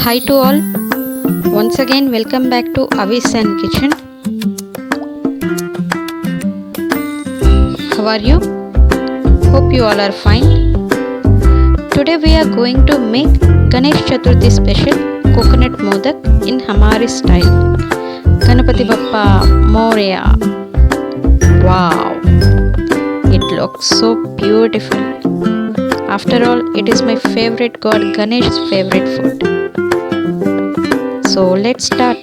Hi to all. Once again, welcome back to Avis and Kitchen. How are you? Hope you all are fine. Today we are going to make Ganesh Chaturthi special coconut Modak in Hamari style. Ganapati Bappa Moria. Wow! It looks so beautiful. After all, it is my favorite god Ganesh's favorite food. So let's start.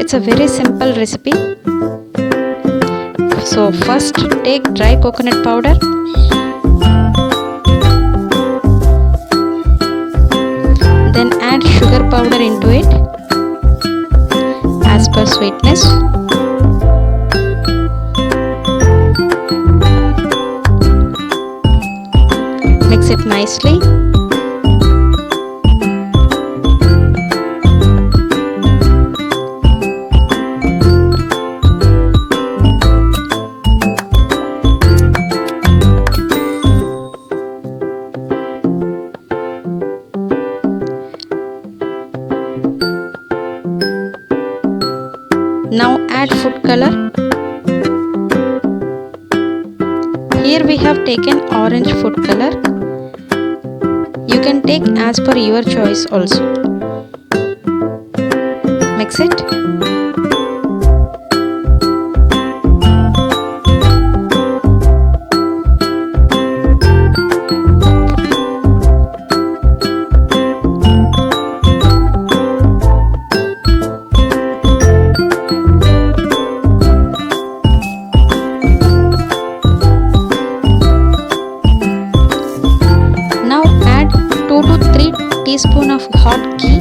It's a very simple recipe. So first take dry coconut powder. Then add sugar powder into it as per sweetness. Mix it nicely. Now add food color. Here we have taken orange food color. You can take as per your choice also. Mix it. Now add 2 to 3 teaspoons of hot ghee.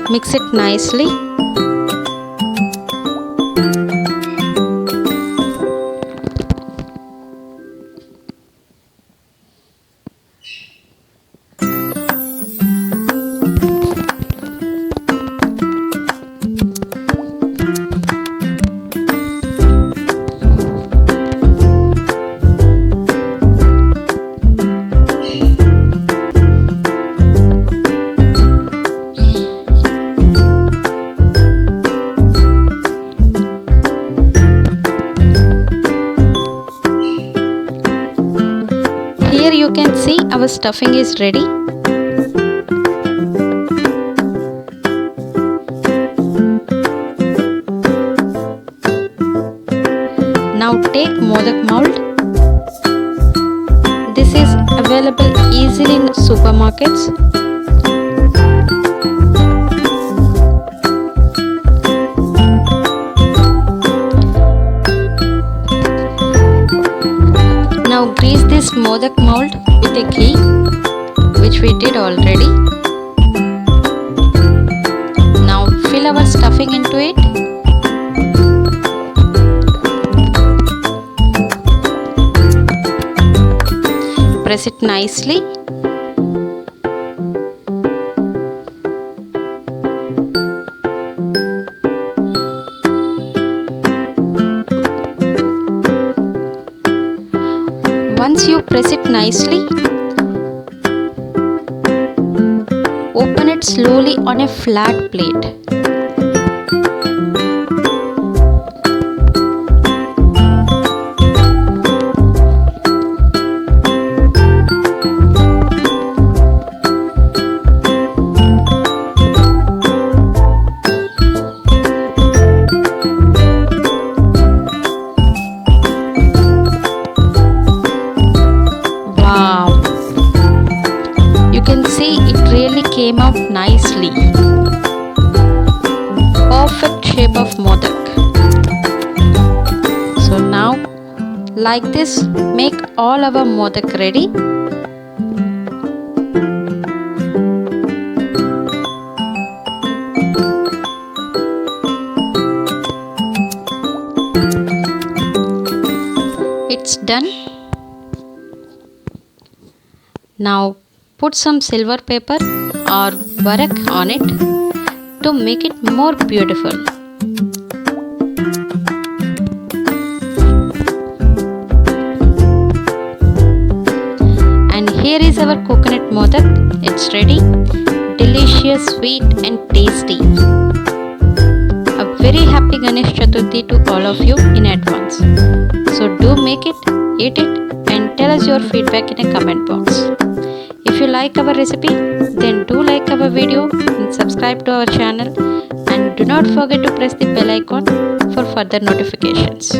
Mix it nicely. Here you can see our stuffing is ready. Now take Modak mold. This is available easily in supermarkets. Now grease this Modak mold with a ghee, which we did already. Now fill our stuffing into it. Press it nicely. Once you press it nicely, open it slowly on a flat plate. Wow! You can see it really came out nicely. Perfect shape of Modak. So now, like this, make all our Modak ready. It's done. Now Put some silver paper or barak on it to make it more beautiful. And here is our coconut modak. It's ready. Delicious, sweet and tasty. A very happy Ganesh Chaturthi to all of you in advance. So do make it, eat it and tell us your feedback in a comment box. If you like our recipe, then do like our video and subscribe to our channel, and do not forget to press the bell icon for further notifications.